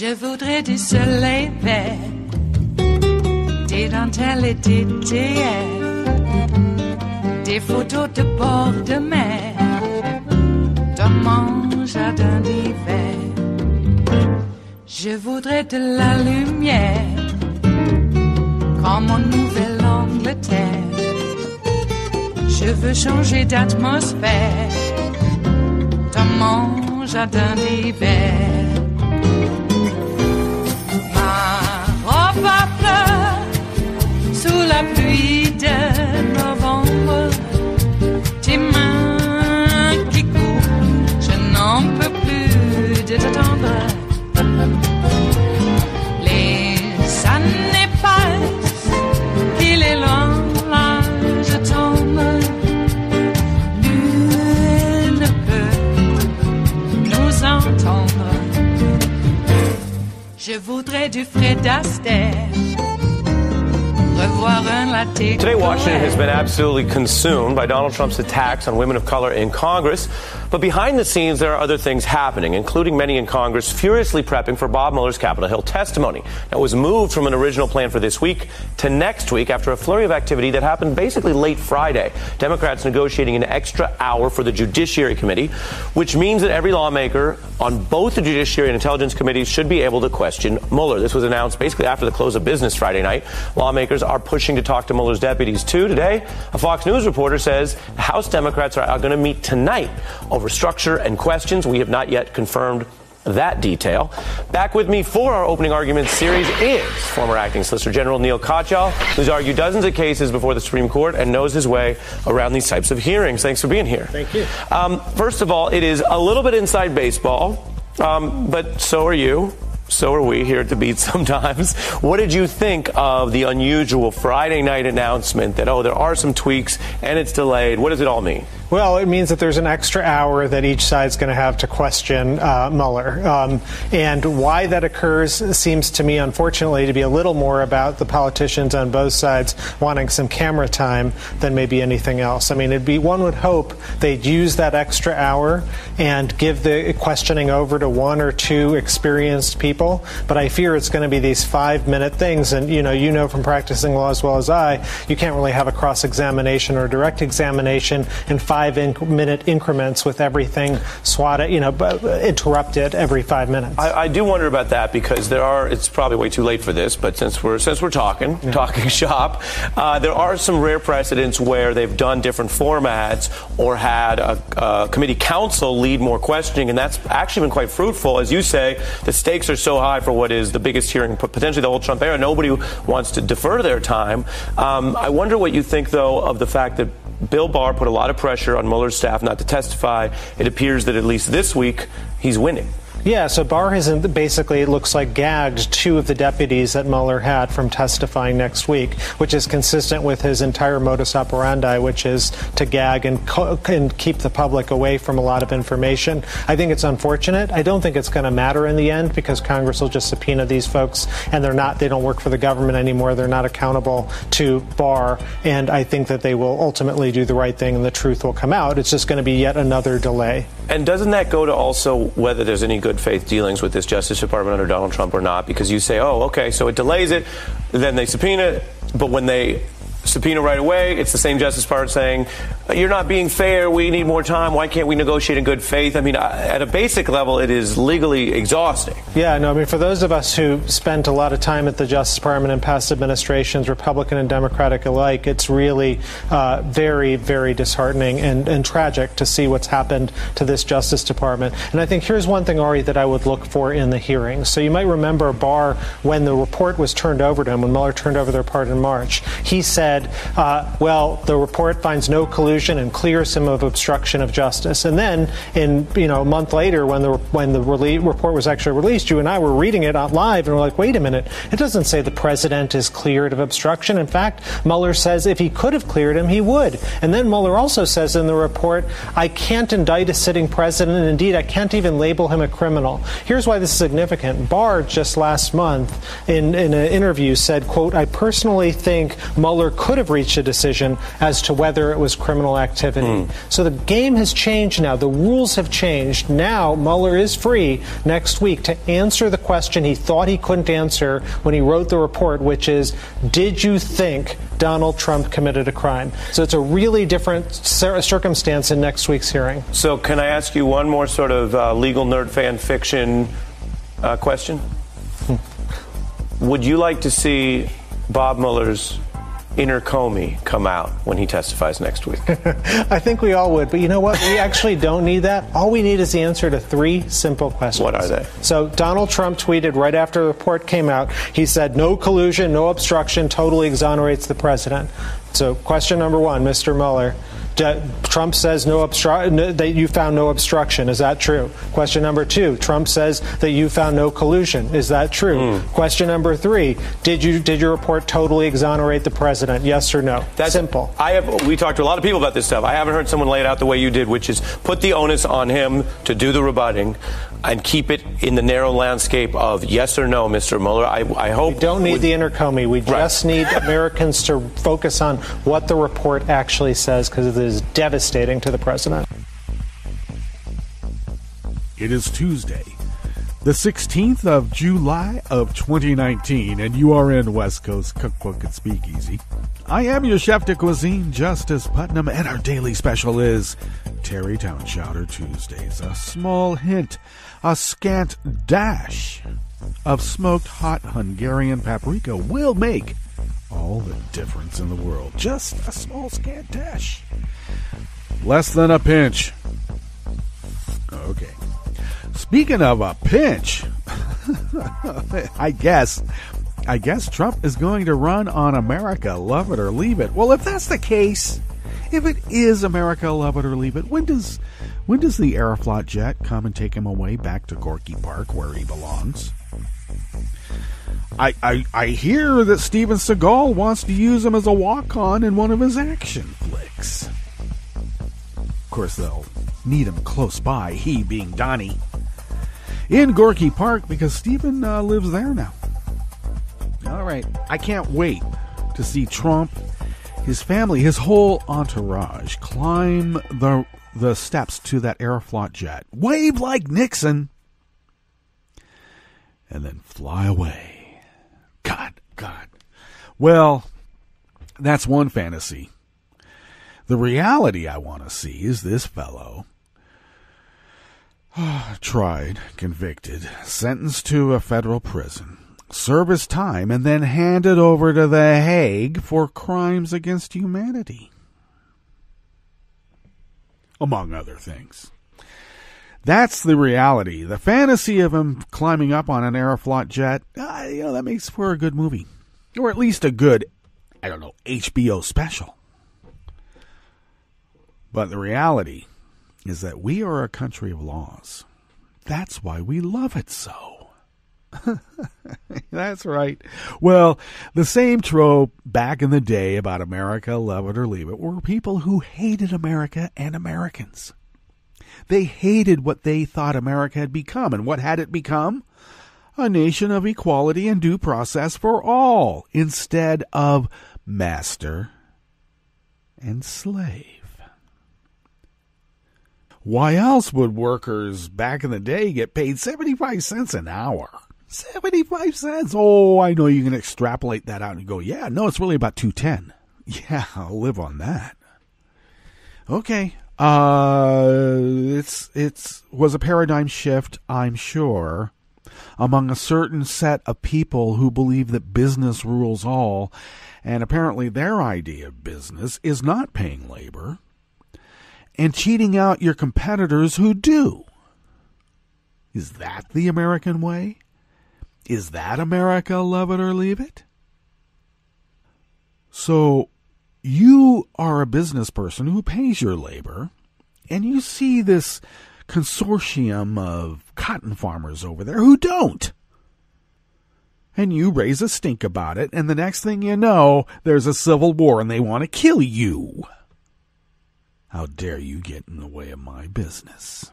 Je voudrais du soleil vert, des dentelles et des théières, des photos de bord de mer, dans mon jardin d'hiver. Je voudrais de la lumière, comme en Nouvelle-Angleterre. Je veux changer d'atmosphère, dans mon jardin d'hiver. Va fleur sous la pluie de novembre, tes mains qui courent, je n'en peux plus de t'attendre. Les années passent, qu'il est loin, là je tombe. Nul ne peut nous entendre. Je voudrais du Fred Astaire. Today, Washington has been absolutely consumed by Donald Trump's attacks on women of color in Congress. But behind the scenes, there are other things happening, including many in Congress furiously prepping for Bob Mueller's Capitol Hill testimony. Now, it was moved from an original plan for this week to next week after a flurry of activity that happened basically late Friday. Democrats negotiating an extra hour for the Judiciary Committee, which means that every lawmaker on both the Judiciary and Intelligence Committees should be able to question Mueller. This was announced basically after the close of business Friday night. Lawmakers are pushing to talk to Mueller's deputies, too. Today, a Fox News reporter says House Democrats are going to meet tonight over structure and questions. We have not yet confirmed that detail. Back with me for our opening argument series is former acting Solicitor General Neil Katyal, who's argued dozens of cases before the Supreme Court and knows his way around these types of hearings. Thanks for being here. Thank you. First of all, it is a little bit inside baseball, but so are you. So are we here at the Beat sometimes. What did you think of the unusual Friday night announcement that, there are some tweaks and it's delayed? What does it all mean? Well, it means that there's an extra hour that each side's going to have to question Mueller. And why that occurs seems to me, unfortunately, to be a little more about the politicians on both sides wanting some camera time than maybe anything else. I mean, one would hope they'd use that extra hour and give the questioning over to one or two experienced people. But I fear it's going to be these 5-minute things. And, you know from practicing law as well as I, you can't really have a cross-examination or direct examination in 5-minute increments with everything interrupted every 5 minutes. I do wonder about that because it's probably way too late for this, but since we're talking shop, there are some rare precedents where they've done different formats or had a committee counsel lead more questioning, and that's actually been quite fruitful. As you say, the stakes are so high for what is the biggest hearing, potentially the whole Trump era. Nobody wants to defer their time. I wonder what you think, though, of the fact that Bill Barr put a lot of pressure on Mueller's staff not to testify. It appears that at least this week he's winning. Yeah, so Barr has basically, it looks like, gagged two of the deputies that Mueller had from testifying next week, which is consistent with his entire modus operandi, which is to gag and keep the public away from a lot of information. I think it's unfortunate. I don't think it's going to matter in the end because Congress will just subpoena these folks, and they don't work for the government anymore. They're not accountable to Barr, and I think that they will ultimately do the right thing and the truth will come out. It's just going to be yet another delay. And doesn't that go to also whether there's any good faith dealings with this Justice Department under Donald Trump or not? Because you say, so it delays it, then they subpoena it, but when they subpoena right away, it's the same Justice Department saying, you're not being fair, we need more time, why can't we negotiate in good faith? I mean, at a basic level, it is legally exhausting. Yeah, no, I mean, for those of us who spent a lot of time at the Justice Department in past administrations, Republican and Democratic alike, it's really very, very disheartening and tragic to see what's happened to this Justice Department. And I think here's one thing, Ari, that I would look for in the hearings. So you might remember Barr, when the report was turned over to him, when Mueller turned over the report in March, he said, the report finds no collusion and clears him of obstruction of justice. And then, a month later, when the report was actually released, you and I were reading it out live, and we're like, wait a minute, it doesn't say the president is cleared of obstruction. In fact, Mueller says if he could have cleared him, he would. And then Mueller also says in the report, I can't indict a sitting president, and indeed, I can't even label him a criminal. Here's why this is significant. Barr, just last month, in an interview, said, quote, I personally think Mueller could have reached a decision as to whether it was criminal criminal activity. So the game has changed now. The rules have changed. Now Mueller is free next week to answer the question he thought he couldn't answer when he wrote the report, which is, did you think Donald Trump committed a crime? So it's a really different circumstance in next week's hearing. So can I ask you one more sort of legal nerd fan fiction question? Would you like to see Bob Mueller's inner Comey come out when he testifies next week? I think we all would. But you know what? We actually don't need that. All we need is the answer to 3 simple questions. What are they? So Donald Trump tweeted right after the report came out. He said, no collusion, no obstruction, totally exonerates the president. So question number 1, Mr. Mueller. Trump says that you found no obstruction. Is that true? Question number 2, Trump says that you found no collusion. Is that true? Question number 3, did your report totally exonerate the president? Yes or no? That's simple. We talked to a lot of people about this stuff. I haven't heard someone lay it out the way you did, which is put the onus on him to do the rebutting and keep it in the narrow landscape of yes or no, Mr. Mueller. I hope we don't need the inner Comey. We just need Americans to focus on what the report actually says, because it is devastating to the president. It is Tuesday, the 16th of July of 2019, and you are in West Coast Cookbook at Speakeasy. I am your chef de cuisine, Justice Putnam, and our daily special is Tarrytown Chowder Tuesdays. A small hint, a scant dash of smoked hot Hungarian paprika will make all the difference in the world. Just a small scant dash. Less than a pinch. Okay. Speaking of a pinch, I guess Trump is going to run on America, love it or leave it. Well, if that's the case, if it is America, love it or leave it, when does the Aeroflot jet come and take him away back to Gorky Park where he belongs? I hear that Steven Seagal wants to use him as a walk-on in one of his action flicks. Of course, they'll need him close by, he being Donnie, in Gorky Park, because Steven lives there now. All right, I can't wait to see Trump, his family, his whole entourage climb the steps to that Aeroflot jet, wave like Nixon, and then fly away. God. Well, that's one fantasy. The reality I want to see is this fellow tried, convicted, sentenced to a federal prison, serve his time, and then handed over to The Hague for crimes against humanity, among other things. That's the reality. The fantasy of him climbing up on an Aeroflot jet, that makes for a good movie. Or at least a good, HBO special. But the reality is that we are a country of laws. That's why we love it so. That's right. Well, the same trope back in the day about America, love it or leave it, were people who hated America and Americans. They hated what they thought America had become. And what had it become? A nation of equality and due process for all, instead of master and slave. Why else would workers back in the day get paid 75 cents an hour? 75 cents. Oh, I know you can extrapolate that out and go, yeah, no, it's really about 210. Yeah, I'll live on that. Okay. It was a paradigm shift, I'm sure, among a certain set of people who believe that business rules all, and apparently their idea of business is not paying labor and cheating out your competitors who do. Is that the American way? Is that America, love it or leave it? So, you are a business person who pays your labor, and you see this consortium of cotton farmers over there who don't. And you raise a stink about it, and the next thing you know, there's a civil war and they want to kill you. How dare you get in the way of my business?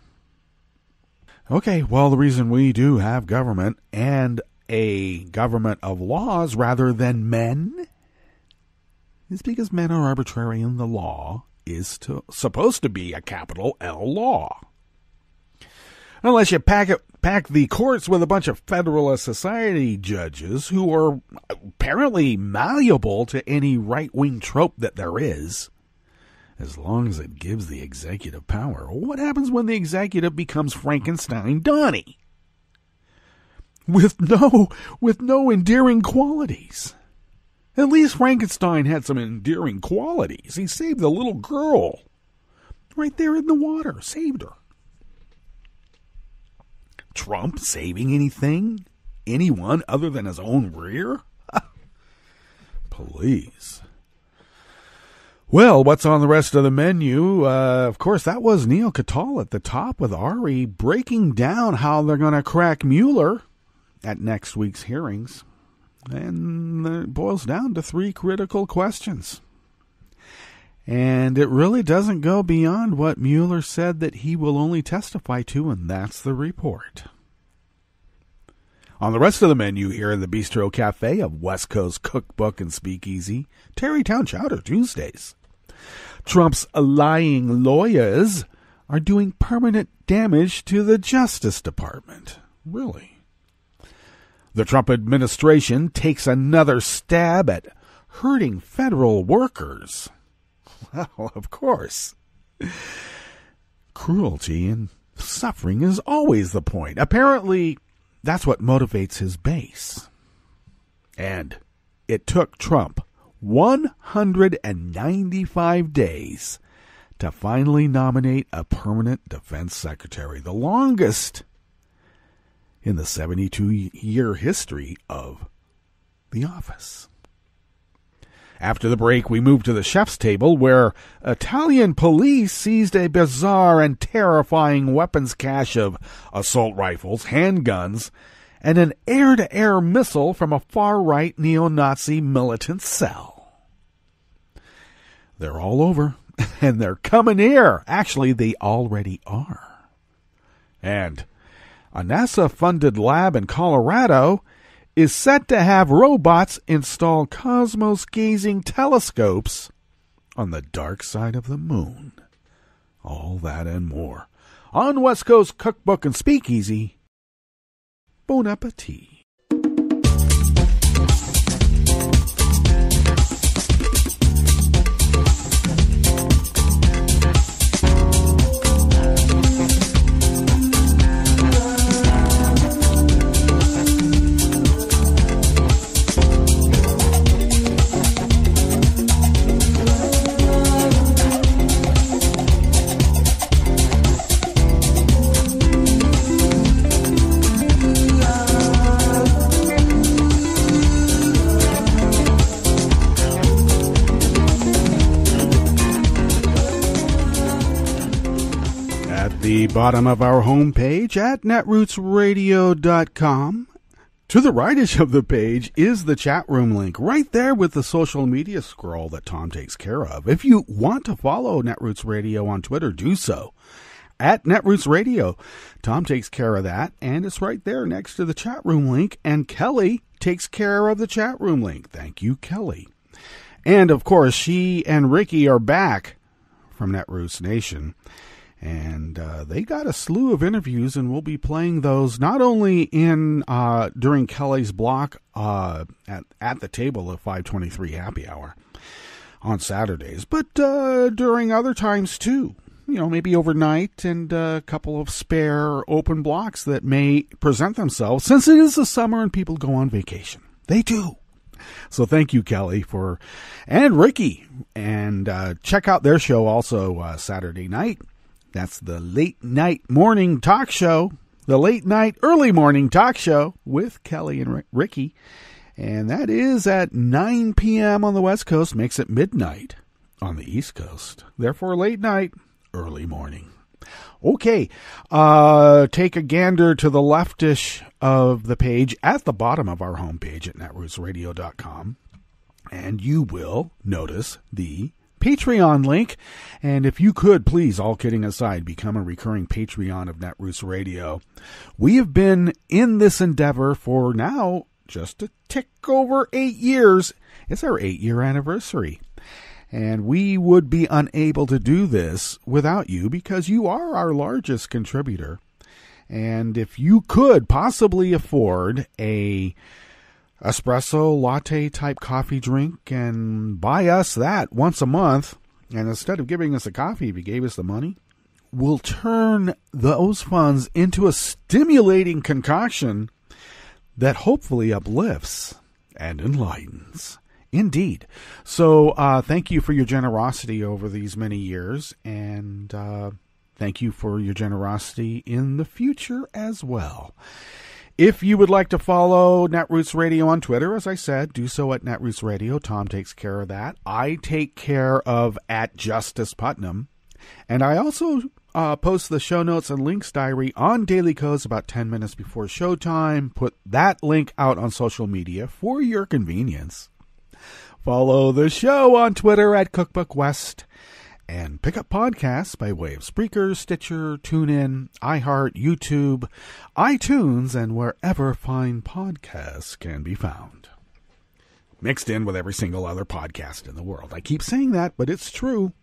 Okay, well, the reason we do have government, and a government of laws rather than men, is because men are arbitrary and the law is supposed to be a capital L law. Unless you pack the courts with a bunch of Federalist Society judges who are apparently malleable to any right-wing trope that there is, as long as it gives the executive power. What happens when the executive becomes Frankenstein Donnie? With no endearing qualities. At least Frankenstein had some endearing qualities. He saved the little girl right there in the water. Saved her. Trump saving anything? Anyone other than his own rear? Please. Well, what's on the rest of the menu? Of course, that was Neil Catal at the top with Ari breaking down how they're going to crack Mueller at next week's hearings. And it boils down to 3 critical questions. And it really doesn't go beyond what Mueller said that he will only testify to, and that's the report. On the rest of the menu here in the Bistro Cafe of West Coast Cookbook and Speakeasy, Tarrytown Chowder Tuesdays. Trump's lying lawyers are doing permanent damage to the Justice Department. Really? The Trump administration takes another stab at hurting federal workers. Well, of course. Cruelty and suffering is always the point. Apparently, that's what motivates his base. And it took Trump 195 days to finally nominate a permanent defense secretary, the longest in the 72-year history of the office. After the break, we move to the chef's table, where Italian police seized a bizarre and terrifying weapons cache of assault rifles, handguns, and an air-to-air missile from a far-right neo-Nazi militant cell. They're all over, and they're coming here. Actually, they already are. And a NASA-funded lab in Colorado is set to have robots install cosmos-gazing telescopes on the dark side of the moon. All that and more on West Coast Cookbook and Speakeasy. Bon appetit. The bottom of our homepage at netrootsradio.com. To the rightish of the page is the chat room link, right there with the social media scroll that Tom takes care of. If you want to follow Netroots Radio on Twitter, do so at Netroots Radio. Tom takes care of that, and it's right there next to the chat room link, and Kelly takes care of the chat room link. Thank you, Kelly. And, of course, she and Ricky are back from Netroots Nation. And they got a slew of interviews, and we'll be playing those not only in during Kelly's block at the table at 523 Happy Hour on Saturdays, but during other times too. You know, maybe overnight, and a couple of spare open blocks that may present themselves, since it is the summer and people go on vacation. They do. So thank you, Kelly, and Ricky. And check out their show also Saturday night. That's the late night morning talk show, the late night early morning talk show with Kelly and Ricky. And that is at 9 p.m. on the West Coast, makes it midnight on the East Coast. Therefore, late night, early morning. Okay, take a gander to the leftish of the page at the bottom of our homepage at netrootsradio.com, and you will notice the Patreon link. And if you could, please, all kidding aside, become a recurring Patreon of Netroots Radio. We have been in this endeavor for now just a tick over 8 years. It's our 8-year anniversary. And we would be unable to do this without you because you are our largest contributor. And if you could possibly afford a espresso latte type coffee drink and buy us that once a month, and instead of giving us a coffee, if you gave us the money, we'll turn those funds into a stimulating concoction that hopefully uplifts and enlightens. Indeed. So thank you for your generosity over these many years, and thank you for your generosity in the future as well. If you would like to follow Netroots Radio on Twitter, as I said, do so at Netroots Radio. Tom takes care of that. I take care of at Justice Putnam. And I also post the show notes and links diary on Daily Codes about 10 minutes before showtime. Put that link out on social media for your convenience. Follow the show on Twitter at Cookbook West. And pick up podcasts by way of Spreaker, Stitcher, TuneIn, iHeart, YouTube, iTunes, and wherever fine podcasts can be found. Mixed in with every single other podcast in the world. I keep saying that, but it's true.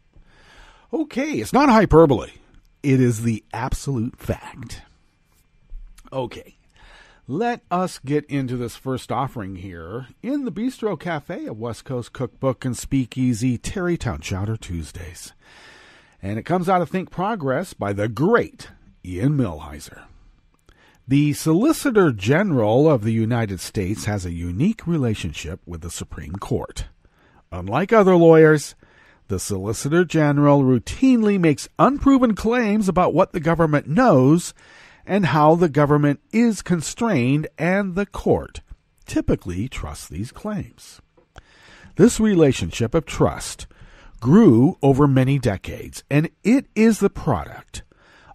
Okay, it's not hyperbole. It is the absolute fact. Okay, let us get into this first offering here in the Bistro Cafe of West Coast Cookbook and Speakeasy, Tarrytown Chowder Tuesdays. And it comes out of Think Progress by the great Ian Millhiser. The Solicitor General of the United States has a unique relationship with the Supreme Court. Unlike other lawyers, the Solicitor General routinely makes unproven claims about what the government knows and how the government is constrained, and the court typically trusts these claims. This relationship of trust grew over many decades, and it is the product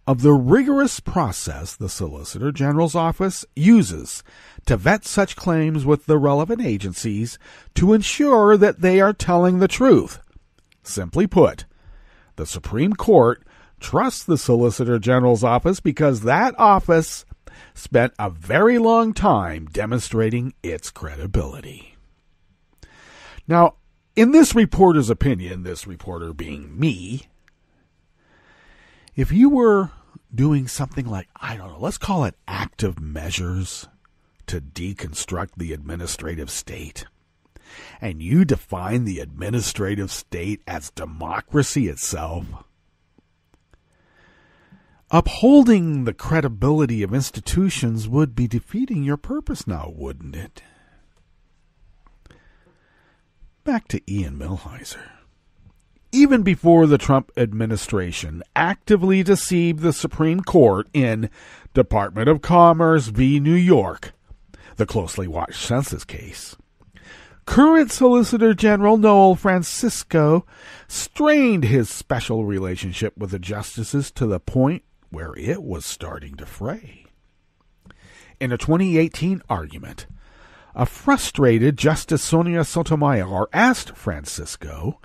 of the rigorous process the Solicitor General's office uses to vet such claims with the relevant agencies to ensure that they are telling the truth. Simply put, the Supreme Court trusts the Solicitor General's office because that office spent a very long time demonstrating its credibility. Now, in this reporter's opinion, this reporter being me, if you were doing something like, I don't know, let's call it active measures to deconstruct the administrative state, and you define the administrative state as democracy itself, upholding the credibility of institutions would be defeating your purpose now, wouldn't it? Back to Ian Millhiser. Even before the Trump administration actively deceived the Supreme Court in Department of Commerce v. New York, the closely watched census case, current Solicitor General Noel Francisco strained his special relationship with the justices to the point where it was starting to fray. In a 2018 argument, a frustrated Justice Sonia Sotomayor asked Francisco,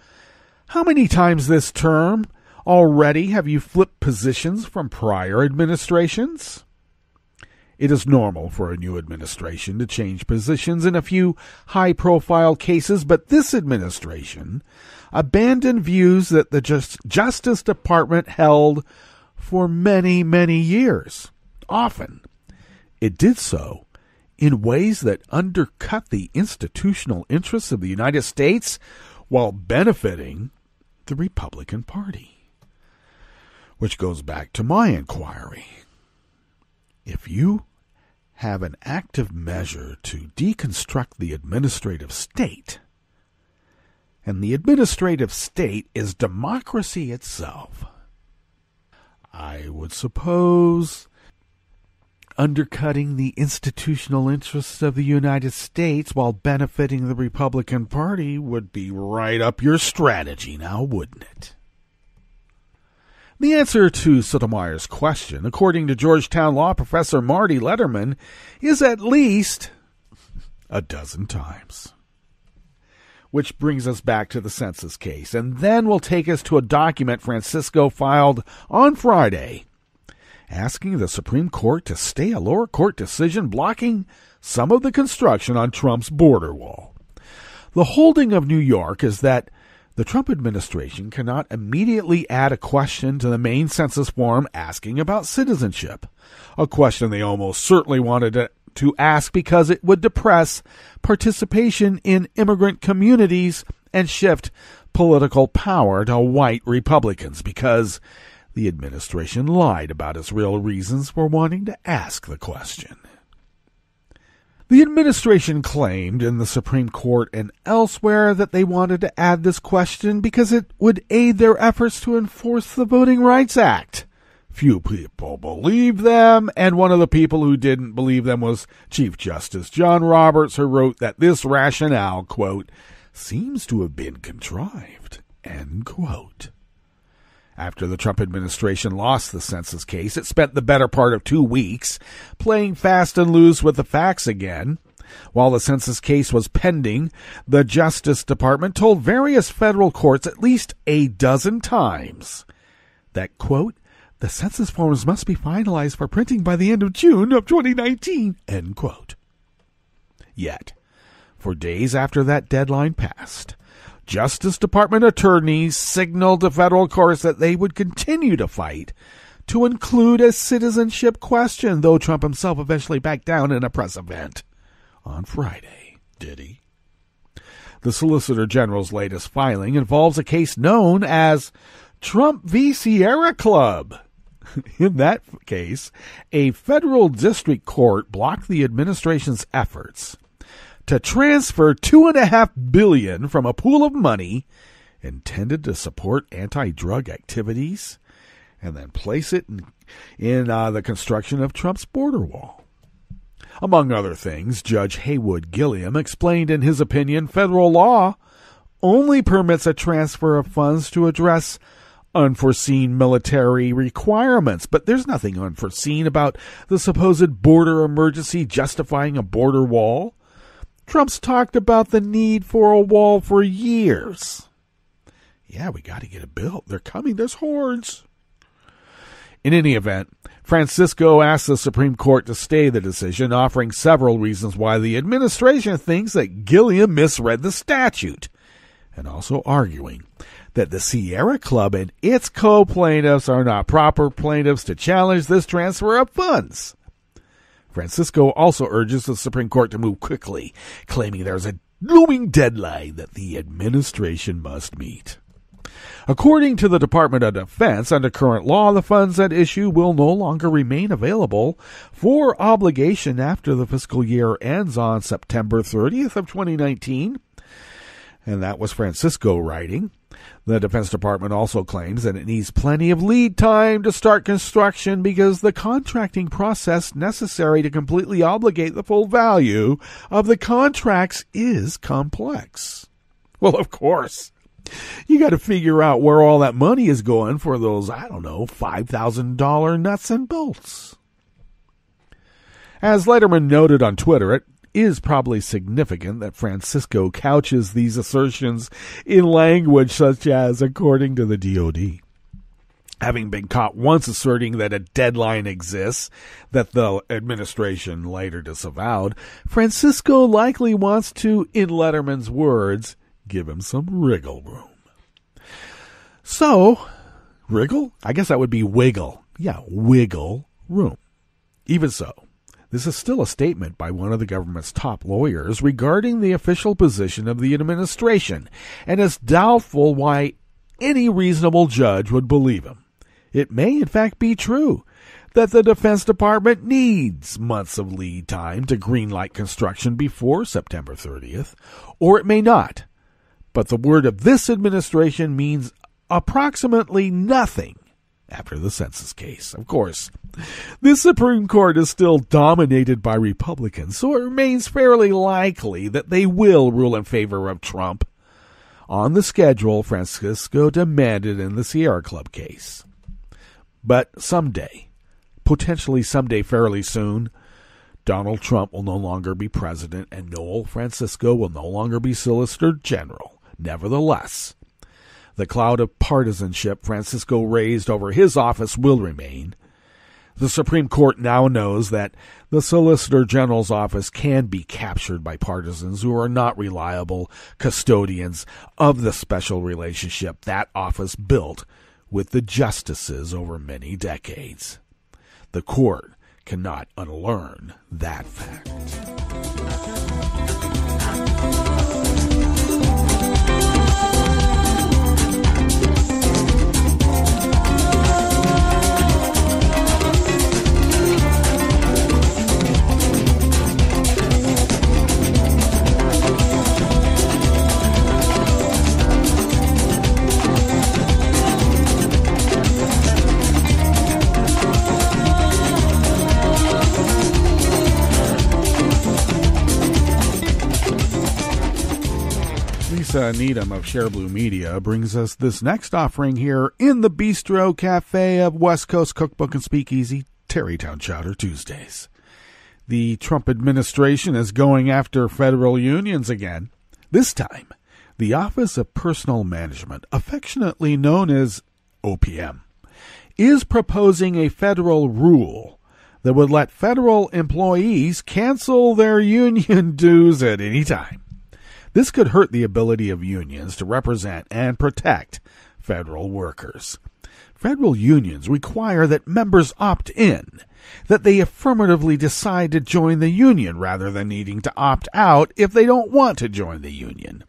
"How many times this term already have you flipped positions from prior administrations?" It is normal for a new administration to change positions in a few high-profile cases, but this administration abandoned views that the Justice Department held for many, many years. Often, it did so in ways that undercut the institutional interests of the United States while benefiting the Republican Party. Which goes back to my inquiry. If you have an active measure to deconstruct the administrative state, and the administrative state is democracy itself, I would suppose undercutting the institutional interests of the United States while benefiting the Republican Party would be right up your strategy now, wouldn't it? The answer to Sotomayor's question, according to Georgetown law professor Marty Letterman, is at least a dozen times. Which brings us back to the census case, and then will take us to a document Francisco filed on Friday, asking the Supreme Court to stay a lower court decision blocking some of the construction on Trump's border wall. The holding of New York is that the Trump administration cannot immediately add a question to the main census form asking about citizenship, a question they almost certainly wanted to ask because it would depress participation in immigrant communities and shift political power to white Republicans, because the administration lied about its real reasons for wanting to ask the question. The administration claimed in the Supreme Court and elsewhere that they wanted to add this question because it would aid their efforts to enforce the Voting Rights Act. Few people believed them, and one of the people who didn't believe them was Chief Justice John Roberts, who wrote that this rationale, quote, seems to have been contrived, end quote. After the Trump administration lost the census case, it spent the better part of 2 weeks playing fast and loose with the facts again. While the census case was pending, the Justice Department told various federal courts at least a dozen times that, quote, the census forms must be finalized for printing by the end of June of 2019, end quote. Yet, for days after that deadline passed, Justice Department attorneys signaled to federal courts that they would continue to fight to include a citizenship question, though Trump himself eventually backed down in a press event on Friday. Did he? The Solicitor General's latest filing involves a case known as Trump v. Sierra Club. In that case, a federal district court blocked the administration's efforts to transfer $2.5 billion from a pool of money intended to support anti-drug activities and then place it in the construction of Trump's border wall. Among other things, Judge Haywood Gilliam explained in his opinion federal law only permits a transfer of funds to address unforeseen military requirements, but there's nothing unforeseen about the supposed border emergency justifying a border wall. Trump's talked about the need for a wall for years. Yeah, we got to get it built. They're coming. There's hordes. In any event, Francisco asked the Supreme Court to stay the decision, offering several reasons why the administration thinks that Gilliam misread the statute, and also arguing that the Sierra Club and its co-plaintiffs are not proper plaintiffs to challenge this transfer of funds. Francisco also urges the Supreme Court to move quickly, claiming there's a looming deadline that the administration must meet. According to the Department of Defense, under current law, the funds at issue will no longer remain available for obligation after the fiscal year ends on September 30th of 2019. And that was Francisco writing. The Defense Department also claims that it needs plenty of lead time to start construction because the contracting process necessary to completely obligate the full value of the contracts is complex. Well, of course, you got to figure out where all that money is going for those, $5,000 nuts and bolts. As Letterman noted on Twitter, it is probably significant that Francisco couches these assertions in language such as, according to the DOD. Having been caught once asserting that a deadline exists that the administration later disavowed, Francisco likely wants to, in Letterman's words, give him some wriggle room. So, wriggle? I guess that would be wiggle. Yeah, wiggle room. Even so, this is still a statement by one of the government's top lawyers regarding the official position of the administration, and it's doubtful why any reasonable judge would believe him. It may, in fact, be true that the Defense Department needs months of lead time to greenlight construction before September 30th, or it may not. But the word of this administration means approximately nothing after the census case. Of course, this Supreme Court is still dominated by Republicans, so it remains fairly likely that they will rule in favor of Trump on the schedule Francisco demanded in the Sierra Club case. But someday, potentially someday fairly soon, Donald Trump will no longer be president and Noel Francisco will no longer be Solicitor General. Nevertheless, the cloud of partisanship Francisco raised over his office will remain. The Supreme Court now knows that the Solicitor General's office can be captured by partisans who are not reliable custodians of the special relationship that office built with the justices over many decades. The court cannot unlearn that fact. Lisa Needham of Share Blue Media brings us this next offering here in the Bistro Cafe of West Coast Cookbook and Speakeasy, Tarrytown Chowder Tuesdays. The Trump administration is going after federal unions again. This time, the Office of Personnel Management, affectionately known as OPM, is proposing a federal rule that would let federal employees cancel their union dues at any time. This could hurt the ability of unions to represent and protect federal workers. Federal unions require that members opt in, that they affirmatively decide to join the union rather than needing to opt out if they don't want to join the union.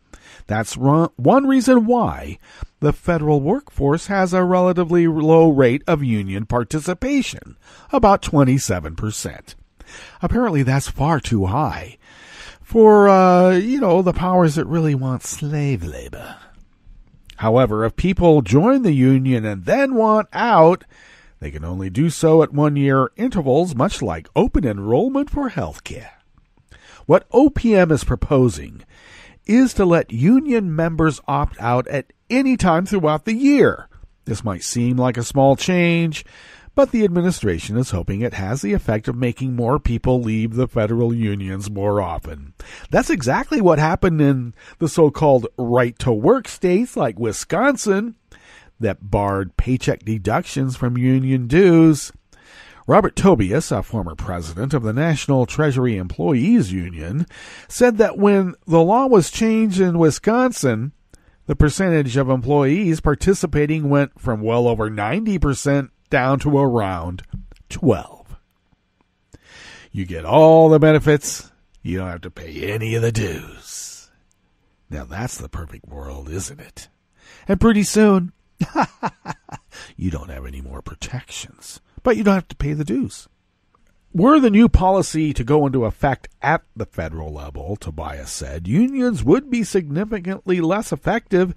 That's one reason why the federal workforce has a relatively low rate of union participation, about 27%. Apparently that's far too high for, the powers that really want slave labor. However, if people join the union and then want out, they can only do so at 1-year intervals, much like open enrollment for health care. What OPM is proposing is to let union members opt out at any time throughout the year. This might seem like a small change, but the administration is hoping it has the effect of making more people leave the federal unions more often. That's exactly what happened in the so-called right-to-work states like Wisconsin that barred paycheck deductions from union dues. Robert Tobias, a former president of the National Treasury Employees Union, said that when the law was changed in Wisconsin, the percentage of employees participating went from well over 90% down to around 12. You get all the benefits. You don't have to pay any of the dues. Now that's the perfect world, isn't it? And pretty soon, you don't have any more protections, but you don't have to pay the dues. Were the new policy to go into effect at the federal level, Tobias said, unions would be significantly less effective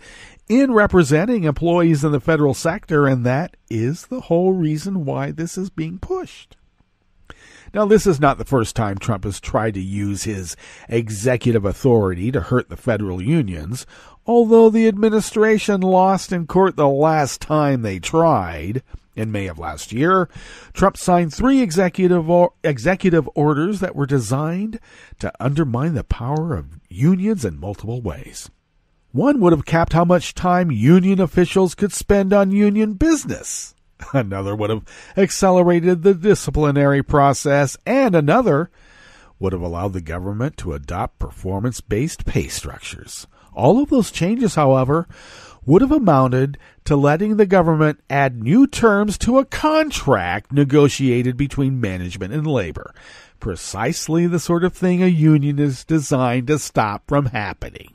in representing employees in the federal sector, and that is the whole reason why this is being pushed. Now, this is not the first time Trump has tried to use his executive authority to hurt the federal unions, although the administration lost in court the last time they tried. In May of last year, Trump signed 3 executive orders that were designed to undermine the power of unions in multiple ways. One would have capped how much time union officials could spend on union business. Another would have accelerated the disciplinary process, and another would have allowed the government to adopt performance-based pay structures. All of those changes, however, would have amounted to letting the government add new terms to a contract negotiated between management and labor. Precisely the sort of thing a union is designed to stop from happening.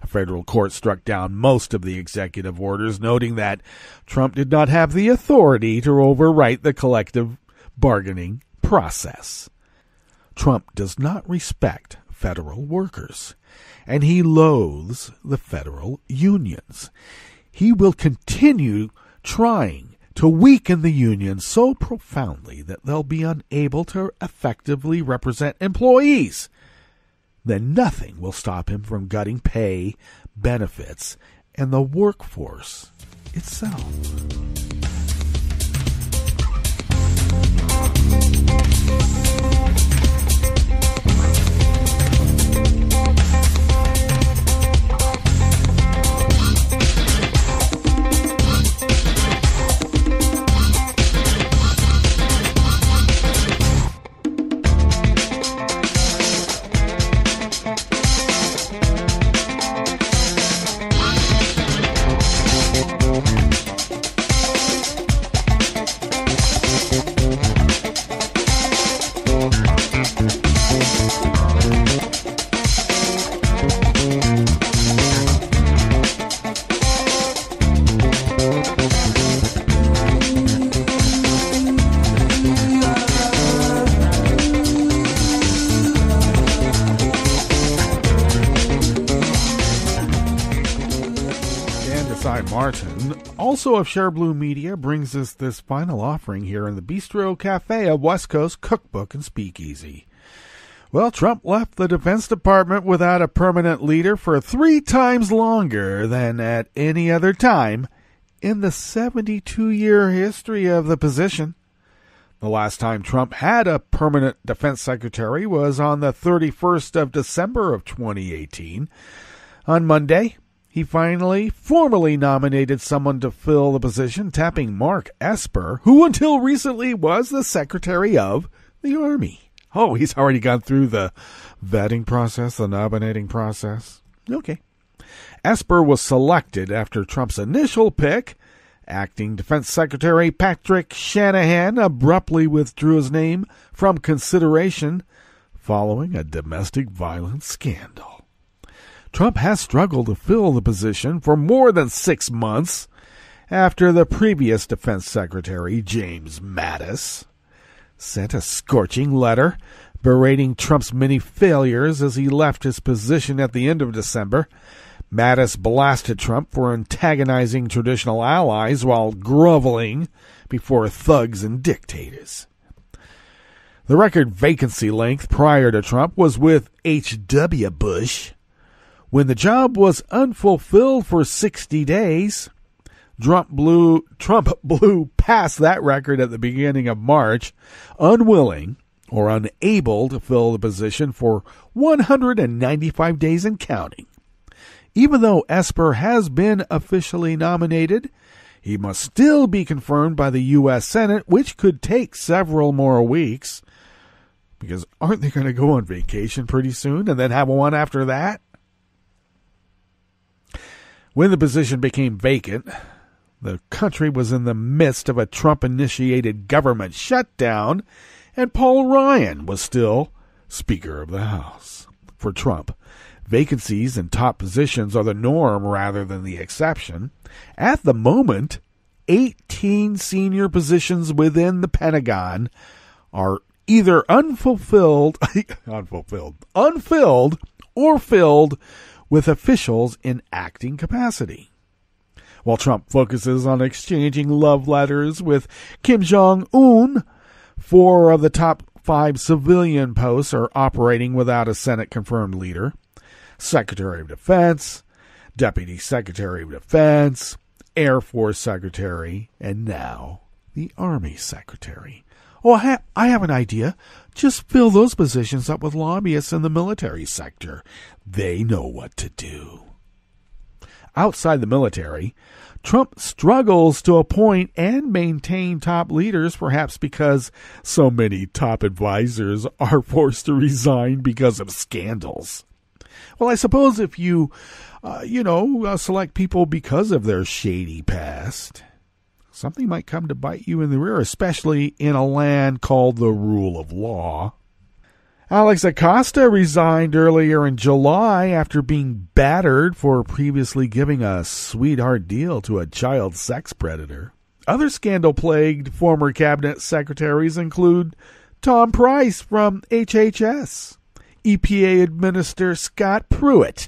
A federal court struck down most of the executive orders, noting that Trump did not have the authority to overwrite the collective bargaining process. Trump does not respect federal workers, and he loathes the federal unions. He will continue trying to weaken the unions so profoundly that they'll be unable to effectively represent employees. Then nothing will stop him from gutting pay, benefits, and the workforce itself. CSI Martin, also of Share Blue Media, brings us this final offering here in the Bistro Cafe of West Coast Cookbook and Speakeasy. Well, Trump left the Defense Department without a permanent leader for 3 times longer than at any other time in the 72-year history of the position. The last time Trump had a permanent defense secretary was on the 31st of December of 2018. On Monday, he finally formally nominated someone to fill the position, tapping Mark Esper, who until recently was the Secretary of the Army. Oh, he's already gone through the vetting process, the nominating process. Okay. Esper was selected after Trump's initial pick. Acting Defense Secretary Patrick Shanahan abruptly withdrew his name from consideration following a domestic violence scandal. Trump has struggled to fill the position for more than 6 months after the previous Defense Secretary, James Mattis, sent a scorching letter berating Trump's many failures as he left his position at the end of December. Mattis blasted Trump for antagonizing traditional allies while groveling before thugs and dictators. The record vacancy length prior to Trump was with H.W. Bush. When the job was unfulfilled for 60 days, Trump blew past that record at the beginning of March, unwilling or unable to fill the position for 195 days and counting. Even though Esper has been officially nominated, he must still be confirmed by the U.S. Senate, which could take several more weeks. Because aren't they going to go on vacation pretty soon and then have one after that? When the position became vacant, the country was in the midst of a Trump-initiated government shutdown, and Paul Ryan was still Speaker of the House. For Trump, vacancies in top positions are the norm rather than the exception. At the moment, 18 senior positions within the Pentagon are either unfilled, or filled with officials in acting capacity. While Trump focuses on exchanging love letters with Kim Jong-un, 4 of the top 5 civilian posts are operating without a Senate-confirmed leader. Secretary of Defense, Deputy Secretary of Defense, Air Force Secretary, and now the Army Secretary. Oh, I have an idea. Just fill those positions up with lobbyists in the military sector. They know what to do. Outside the military, Trump struggles to appoint and maintain top leaders, perhaps because so many top advisors are forced to resign because of scandals. Well, I suppose if you, select people because of their shady past, something might come to bite you in the rear, especially in a land called the rule of law. Alex Acosta resigned earlier in July after being battered for previously giving a sweetheart deal to a child sex predator. Other scandal-plagued former cabinet secretaries include Tom Price from HHS, EPA Administrator Scott Pruitt,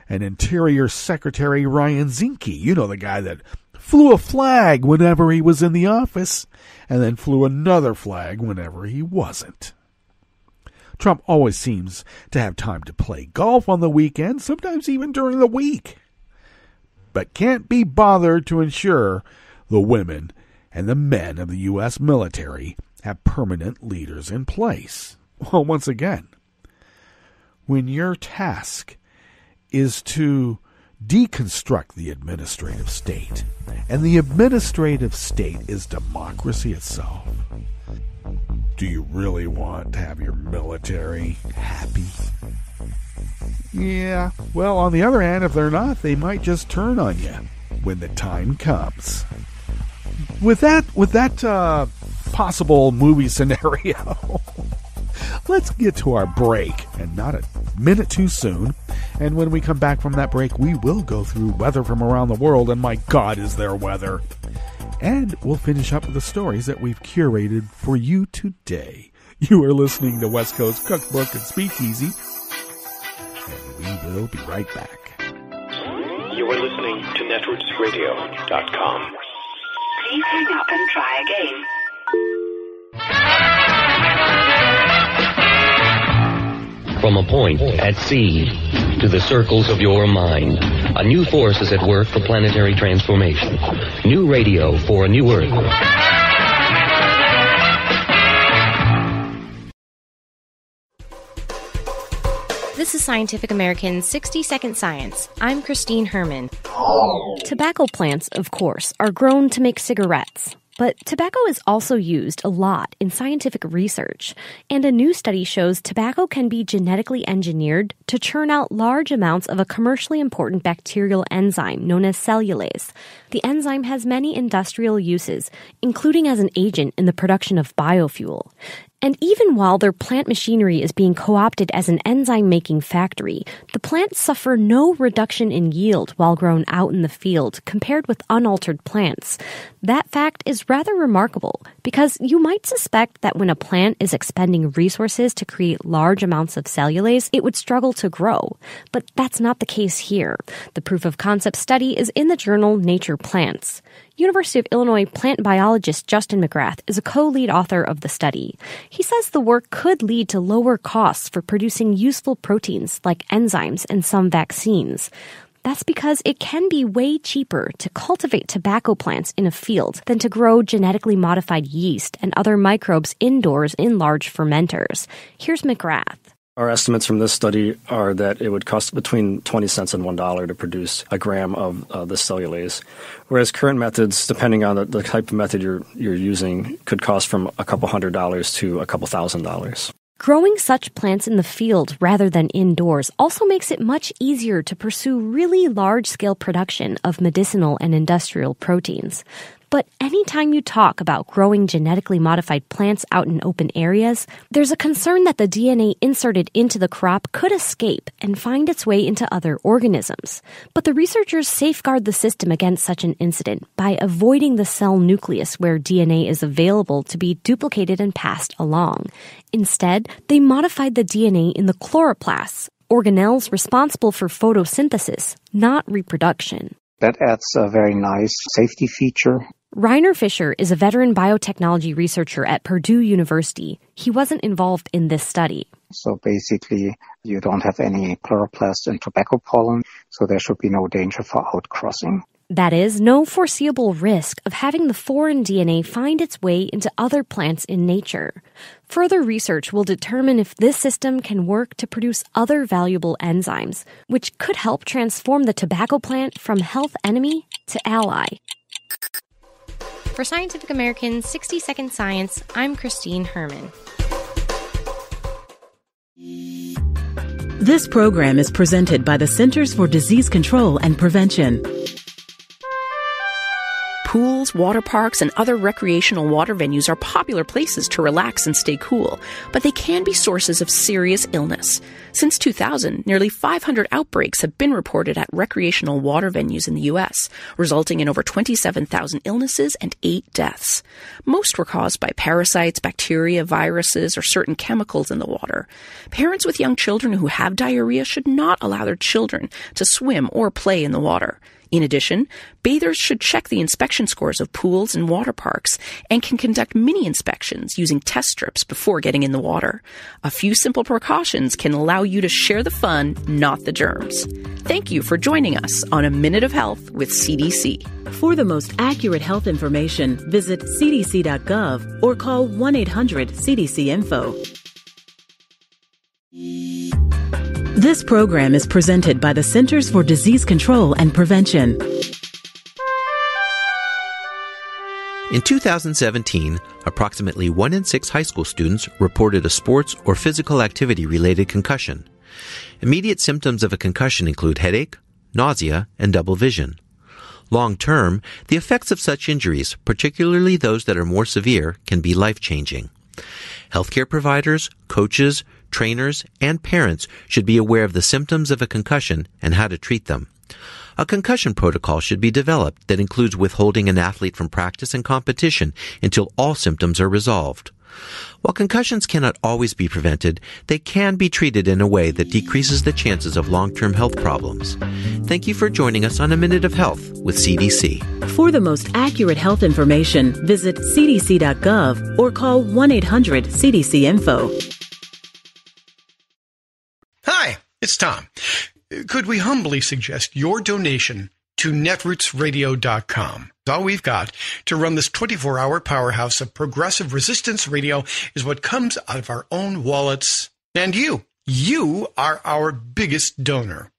and Interior Secretary Ryan Zinke, the guy that flew a flag whenever he was in the office and then flew another flag whenever he wasn't. Trump always seems to have time to play golf on the weekend, sometimes even during the week, but can't be bothered to ensure the women and the men of the U.S. military have permanent leaders in place. Well, once again, when your task is to deconstruct the administrative state, and the administrative state is democracy itself, do you really want to have your military happy? Yeah, well, on the other hand, if they're not, they might just turn on you when the time comes. With that possible movie scenario, let's get to our break, and not a minute too soon. And when we come back from that break, we will go through weather from around the world, and my God, is there weather. And we'll finish up with the stories that we've curated for you today. You are listening to West Coast Cookbook and Speakeasy, and we will be right back. You are listening to netrootsradio.com. Please hang up and try again. From a point at sea to the circles of your mind, a new force is at work for planetary transformation. New radio for a new Earth. This is Scientific American's 60-Second Science. I'm Christine Herman. Tobacco plants, of course, are grown to make cigarettes. But tobacco is also used a lot in scientific research, and a new study shows tobacco can be genetically engineered to churn out large amounts of a commercially important bacterial enzyme known as cellulase. The enzyme has many industrial uses, including as an agent in the production of biofuel. And even while their plant machinery is being co-opted as an enzyme-making factory, the plants suffer no reduction in yield while grown out in the field compared with unaltered plants. That fact is rather remarkable because you might suspect that when a plant is expending resources to create large amounts of cellulase, it would struggle to grow. But that's not the case here. The proof of concept study is in the journal Nature Plants. University of Illinois plant biologist Justin McGrath is a co-lead author of the study. He says the work could lead to lower costs for producing useful proteins like enzymes and some vaccines. That's because it can be way cheaper to cultivate tobacco plants in a field than to grow genetically modified yeast and other microbes indoors in large fermenters. Here's McGrath. Our estimates from this study are that it would cost between 20 cents and $1 to produce a gram of the cellulase, whereas current methods, depending on the type of method you're using, could cost from a couple $100s to a couple $1,000s. Growing such plants in the field rather than indoors also makes it much easier to pursue really large-scale production of medicinal and industrial proteins. But anytime you talk about growing genetically modified plants out in open areas, there's a concern that the DNA inserted into the crop could escape and find its way into other organisms. But the researchers safeguard the system against such an incident by avoiding the cell nucleus where DNA is available to be duplicated and passed along. Instead, they modified the DNA in the chloroplasts, organelles responsible for photosynthesis, not reproduction. That adds a very nice safety feature. Rainer Fischer is a veteran biotechnology researcher at Purdue University. He wasn't involved in this study. So basically, you don't have any chloroplasts in tobacco pollen, so there should be no danger for outcrossing. That is, no foreseeable risk of having the foreign DNA find its way into other plants in nature. Further research will determine if this system can work to produce other valuable enzymes, which could help transform the tobacco plant from health enemy to ally. For Scientific American's 60-Second Science, I'm Christine Herman. This program is presented by the Centers for Disease Control and Prevention. Pools, water parks, and other recreational water venues are popular places to relax and stay cool, but they can be sources of serious illness. Since 2000, nearly 500 outbreaks have been reported at recreational water venues in the U.S., resulting in over 27,000 illnesses and 8 deaths. Most were caused by parasites, bacteria, viruses, or certain chemicals in the water. Parents with young children who have diarrhea should not allow their children to swim or play in the water. In addition, bathers should check the inspection scores of pools and water parks and can conduct mini inspections using test strips before getting in the water. A few simple precautions can allow you to share the fun, not the germs. Thank you for joining us on A Minute of Health with CDC. For the most accurate health information, visit cdc.gov or call 1-800-CDC-INFO. This program is presented by the Centers for Disease Control and Prevention. In 2017, approximately 1 in 6 high school students reported a sports or physical activity-related concussion. Immediate symptoms of a concussion include headache, nausea, and double vision. Long-term, the effects of such injuries, particularly those that are more severe, can be life-changing. Healthcare providers, coaches, trainers, and parents should be aware of the symptoms of a concussion and how to treat them. A concussion protocol should be developed that includes withholding an athlete from practice and competition until all symptoms are resolved. While concussions cannot always be prevented, they can be treated in a way that decreases the chances of long-term health problems. Thank you for joining us on A Minute of Health with CDC. For the most accurate health information, visit cdc.gov or call 1-800-CDC-INFO. Hi, it's Tom. Could we humbly suggest your donation to netrootsradio.com? All we've got to run this 24-hour powerhouse of progressive resistance radio is what comes out of our own wallets. And you are our biggest donor.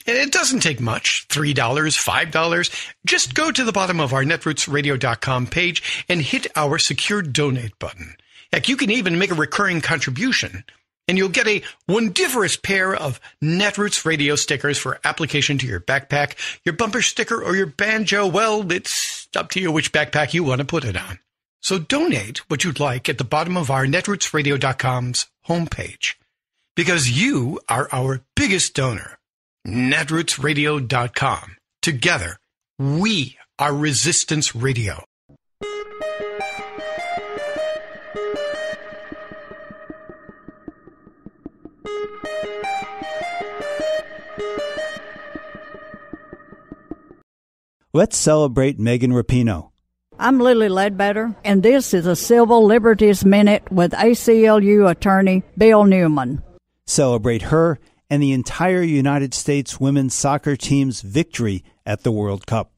And it doesn't take much, $3, $5. Just go to the bottom of our netrootsradio.com page and hit our secure donate button. Heck, you can even make a recurring contribution. And you'll get a wondiferous pair of Netroots radio stickers for application to your backpack, your bumper sticker, or your banjo. Well, it's up to you which backpack you want to put it on. So donate what you'd like at the bottom of our netrootsradio.com's homepage. Because you are our biggest donor. Netrootsradio.com. Together, we are Resistance Radio. Let's celebrate Megan Rapinoe. I'm Lily Ledbetter, and this is a Civil Liberties Minute with ACLU attorney Bill Newman. Celebrate her and the entire United States women's soccer team's victory at the World Cup.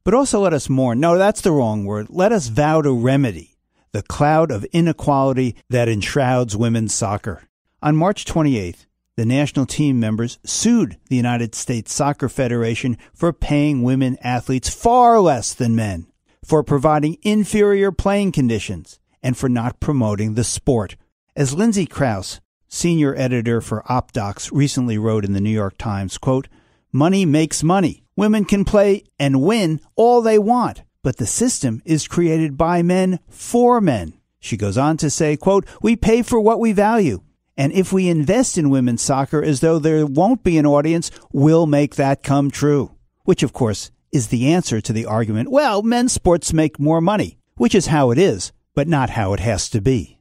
But also let us mourn. No, that's the wrong word. Let us vow to remedy the cloud of inequality that enshrouds women's soccer. On March 28th, the national team members sued the United States Soccer Federation for paying women athletes far less than men, for providing inferior playing conditions, and for not promoting the sport. As Lindsay Krause, senior editor for OpDocs, recently wrote in the New York Times, quote, "Money makes money. Women can play and win all they want, but the system is created by men for men." She goes on to say, quote, "We pay for what we value. And if we invest in women's soccer as though there won't be an audience, we'll make that come true." Which, of course, is the answer to the argument, well, men's sports make more money, which is how it is, but not how it has to be.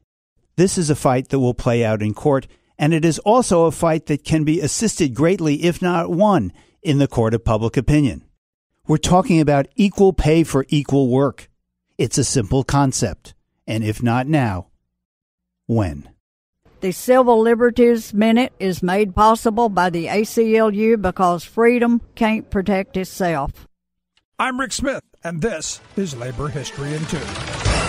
This is a fight that will play out in court, and it is also a fight that can be assisted greatly, if not won, in the court of public opinion. We're talking about equal pay for equal work. It's a simple concept, and if not now, when? The Civil Liberties Minute is made possible by the ACLU because freedom can't protect itself. I'm Rick Smith, and this is Labor History in 2.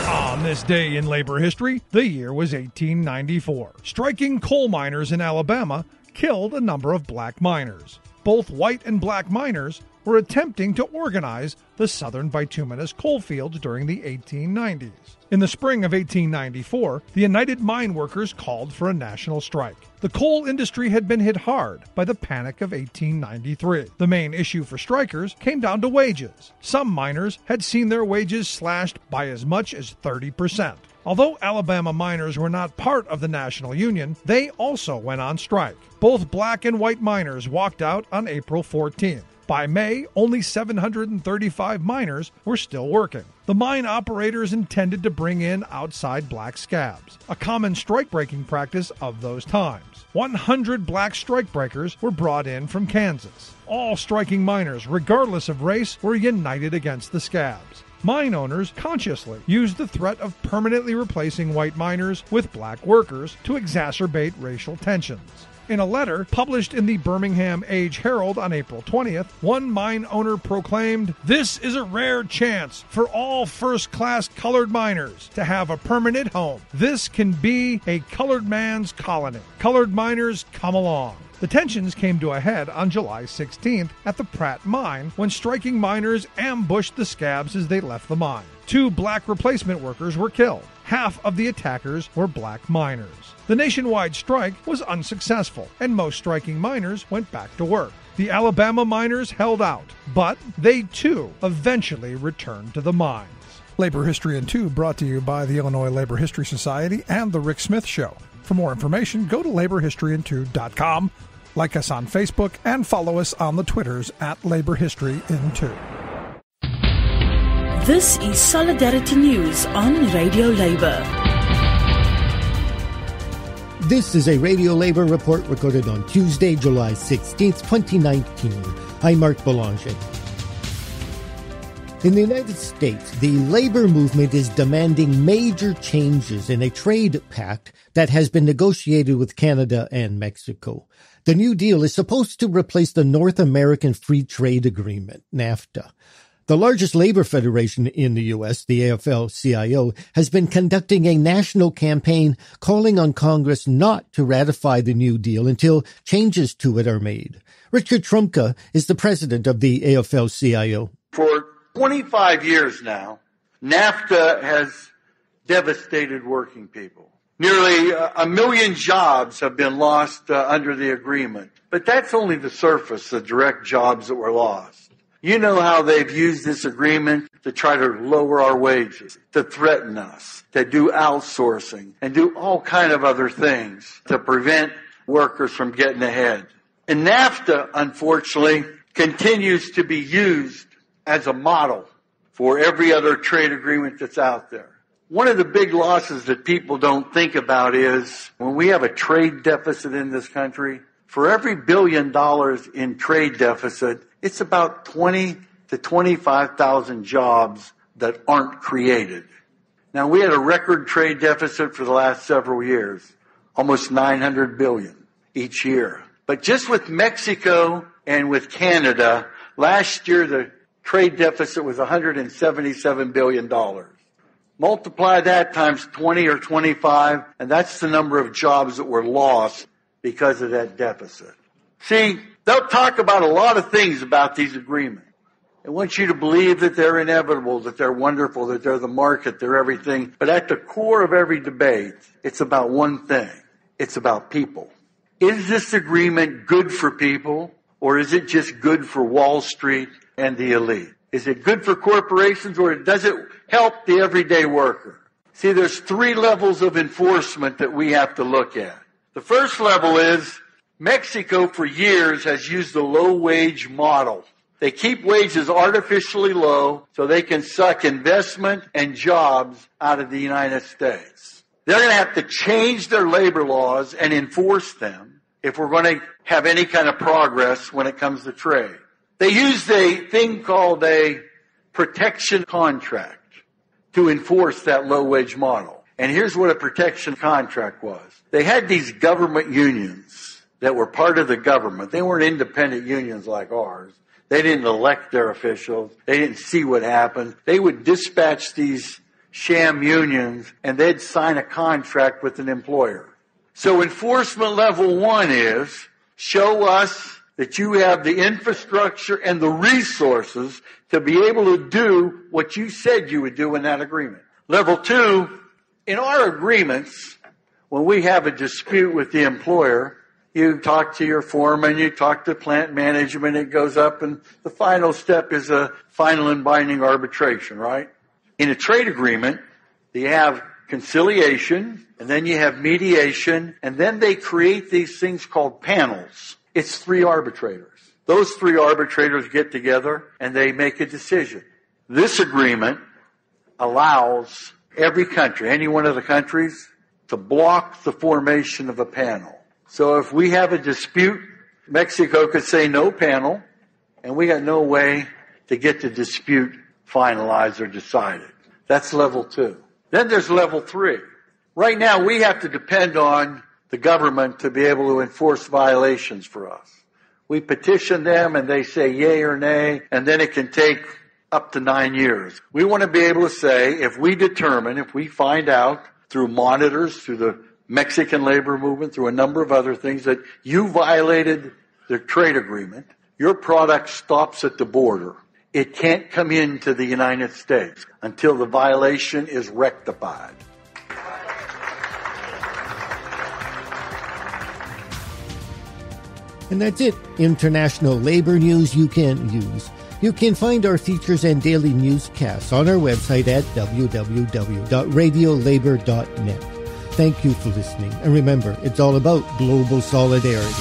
On this day in labor history, the year was 1894. Striking coal miners in Alabama killed a number of black miners. Both white and black miners were attempting to organize the southern bituminous coal fields during the 1890s. In the spring of 1894, the United Mine Workers called for a national strike. The coal industry had been hit hard by the Panic of 1893. The main issue for strikers came down to wages. Some miners had seen their wages slashed by as much as 30%. Although Alabama miners were not part of the National Union, they also went on strike. Both black and white miners walked out on April 14th. By May, only 735 miners were still working. The mine operators intended to bring in outside black scabs, a common strike-breaking practice of those times. 100 black strikebreakers were brought in from Kansas. All striking miners, regardless of race, were united against the scabs. Mine owners consciously used the threat of permanently replacing white miners with black workers to exacerbate racial tensions. In a letter published in the Birmingham Age Herald on April 20th, one mine owner proclaimed, "This is a rare chance for all first-class colored miners to have a permanent home. This can be a colored man's colony. Colored miners, come along." The tensions came to a head on July 16th at the Pratt Mine when striking miners ambushed the scabs as they left the mine. 2 black replacement workers were killed. Half of the attackers were black miners. The nationwide strike was unsuccessful, and most striking miners went back to work. The Alabama miners held out, but they too eventually returned to the mines. Labor History in 2 brought to you by the Illinois Labor History Society and The Rick Smith Show. For more information, go to laborhistoryin2.com, like us on Facebook, and follow us on the Twitters at laborhistoryin2. This is Solidarity News on Radio Labor. This is a Radio Labor Report recorded on Tuesday, July 16th, 2019. I'm Mark Belanger. In the United States, the labor movement is demanding major changes in a trade pact that has been negotiated with Canada and Mexico. The New Deal is supposed to replace the North American Free Trade Agreement, NAFTA. The largest labor federation in the U.S., the AFL-CIO, has been conducting a national campaign calling on Congress not to ratify the New Deal until changes to it are made. Richard Trumka is the president of the AFL-CIO. For 25 years now, NAFTA has devastated working people. Nearly 1 million jobs have been lost under the agreement. But that's only the surface, the direct jobs that were lost. You know how they've used this agreement to try to lower our wages, to threaten us, to do outsourcing, and do all kind of other things to prevent workers from getting ahead. And NAFTA, unfortunately, continues to be used as a model for every other trade agreement that's out there. One of the big losses that people don't think about is when we have a trade deficit in this country, for every $1 billion in trade deficit, it's about 20 to 25,000 jobs that aren't created. Now, we had a record trade deficit for the last several years, almost $900 billion each year. But just with Mexico and with Canada, last year the trade deficit was $177 billion. Multiply that times 20 or 25, and that's the number of jobs that were lost because of that deficit. See, they'll talk about a lot of things about these agreements. They want you to believe that they're inevitable, that they're wonderful, that they're the market, they're everything. But at the core of every debate, it's about one thing. It's about people. Is this agreement good for people, or is it just good for Wall Street and the elite? Is it good for corporations, or does it help the everyday worker? See, there's 3 levels of enforcement that we have to look at. The first level is Mexico for years has used the low-wage model. They keep wages artificially low so they can suck investment and jobs out of the United States. They're going to have to change their labor laws and enforce them if we're going to have any kind of progress when it comes to trade. They used a thing called a protection contract to enforce that low-wage model. And here's what a protection contract was. They had these government unions that were part of the government. They weren't independent unions like ours. They didn't elect their officials. They didn't see what happened. They would dispatch these sham unions, and they'd sign a contract with an employer. So enforcement level 1 is show us that you have the infrastructure and the resources to be able to do what you said you would do in that agreement. Level 2, in our agreements, when we have a dispute with the employer, you talk to your foreman, you talk to plant management, it goes up, and the final step is a final and binding arbitration, right? In a trade agreement, you have conciliation, and then you have mediation, and then they create these things called panels. It's 3 arbitrators. Those 3 arbitrators get together and they make a decision. This agreement allows every country, any one of the countries, to block the formation of a panel. So if we have a dispute, Mexico could say no panel, and we got no way to get the dispute finalized or decided. That's level 2. Then there's level 3. Right now we have to depend on the government to be able to enforce violations for us. We petition them and they say yay or nay, and then it can take up to 9 years. We want to be able to say, if we find out through monitors, through the Mexican labor movement, through a number of other things, that you violated the trade agreement, your product stops at the border. It can't come into the United States until the violation is rectified. And that's it. International labor news you can use. You can find our features and daily newscasts on our website at www.radiolabor.net. Thank you for listening. And remember, it's all about global solidarity.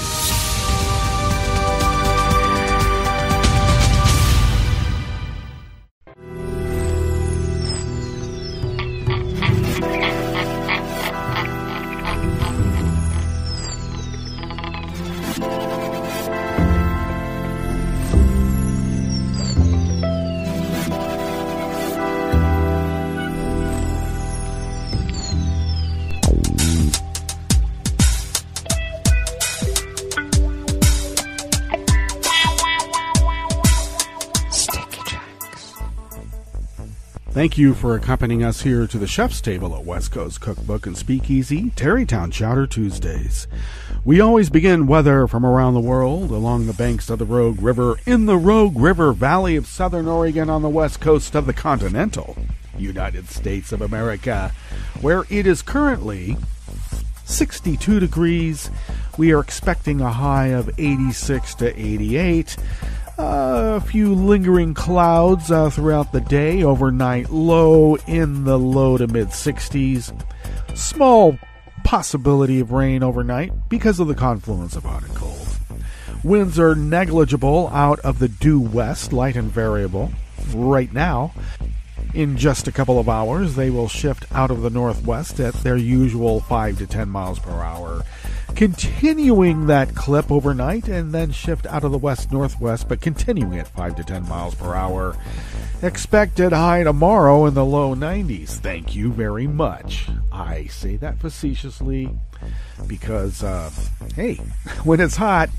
Thank you for accompanying us here to the chef's table at West Coast Cookbook and Speakeasy, Tarrytown Chowder Tuesdays. We always begin weather from around the world, along the banks of the Rogue River, in the Rogue River Valley of Southern Oregon on the west coast of the continental United States of America, where it is currently 62 degrees. We are expecting a high of 86 to 88. A few lingering clouds throughout the day. Overnight low in the low to mid-60s. Small possibility of rain overnight because of the confluence of hot and cold. Winds are negligible out of the due west, light and variable. Right now, in just a couple of hours, they will shift out of the northwest at their usual 5 to 10 miles per hour. Continuing that clip overnight and then shift out of the west-northwest, but continuing at 5 to 10 miles per hour. Expected high tomorrow in the low 90s. Thank you very much. I say that facetiously because, hey, when it's hot,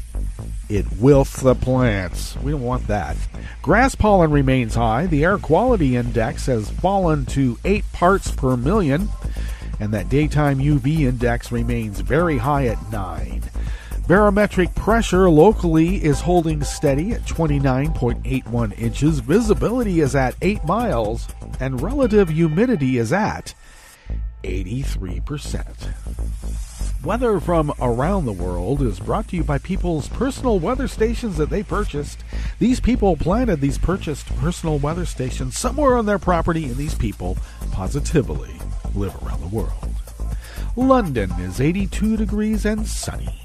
it wilts the plants. We don't want that. Grass pollen remains high. The air quality index has fallen to 8 parts per million. And that daytime UV index remains very high at 9. Barometric pressure locally is holding steady at 29.81 inches. Visibility is at 8 miles. And relative humidity is at 83%. Weather from around the world is brought to you by people's personal weather stations that they purchased. These people planted these purchased personal weather stations somewhere on their property, and these people positively live around the world. London is 82 degrees and sunny.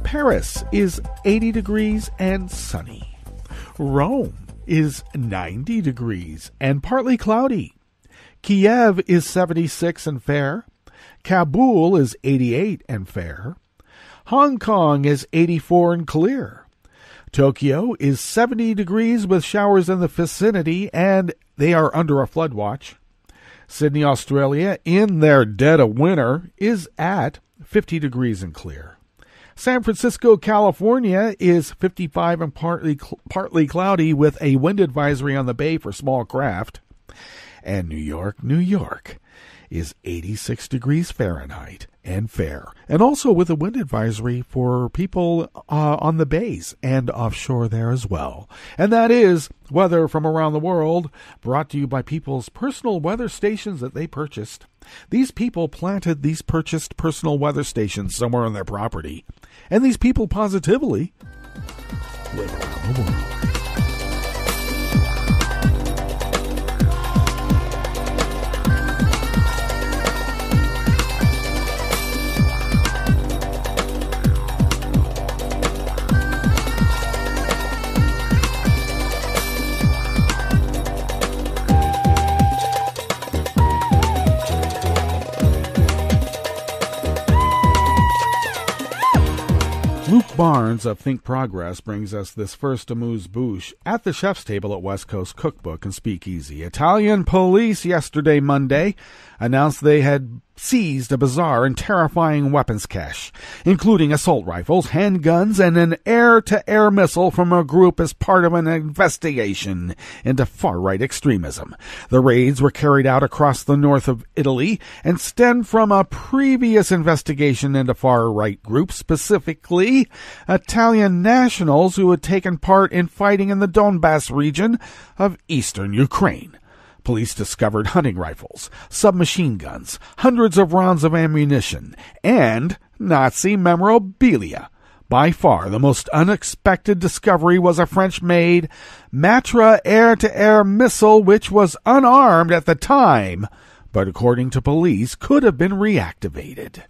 Paris is 80 degrees and sunny. Rome is 90 degrees and partly cloudy. Kiev is 76 and fair. Kabul is 88 and fair. Hong Kong is 84 and clear. Tokyo is 70 degrees with showers in the vicinity, and they are under a flood watch. Sydney, Australia, in their dead of winter, is at 50 degrees and clear. San Francisco, California, is 55 and partly cloudy with a wind advisory on the bay for small craft. And New York, is 86 degrees Fahrenheit and fair, and also with a wind advisory for people on the bays and offshore there as well. And that is weather from around the world, brought to you by people's personal weather stations that they purchased. These people planted these purchased personal weather stations somewhere on their property, and these people positively live around the world. Luke Barnes of Think Progress brings us this first amuse-bouche at the chef's table at West Coast Cookbook and Speakeasy. Italian police yesterday, Monday, announced they had seized a bizarre and terrifying weapons cache, including assault rifles, handguns, and an air-to-air missile from a group as part of an investigation into far-right extremism. The raids were carried out across the north of Italy and stemmed from a previous investigation into far-right groups, specifically Italian nationals who had taken part in fighting in the Donbass region of eastern Ukraine. Police discovered hunting rifles, submachine guns, hundreds of rounds of ammunition, and Nazi memorabilia. By far, the most unexpected discovery was a French-made Matra air-to-air missile, which was unarmed at the time, but according to police, could have been reactivated.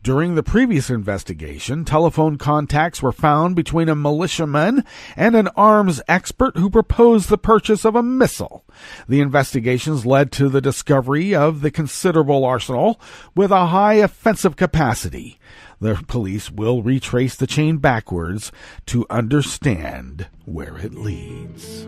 During the previous investigation, telephone contacts were found between a militiaman and an arms expert who proposed the purchase of a missile. The investigations led to the discovery of the considerable arsenal with a high offensive capacity. The police will retrace the chain backwards to understand where it leads.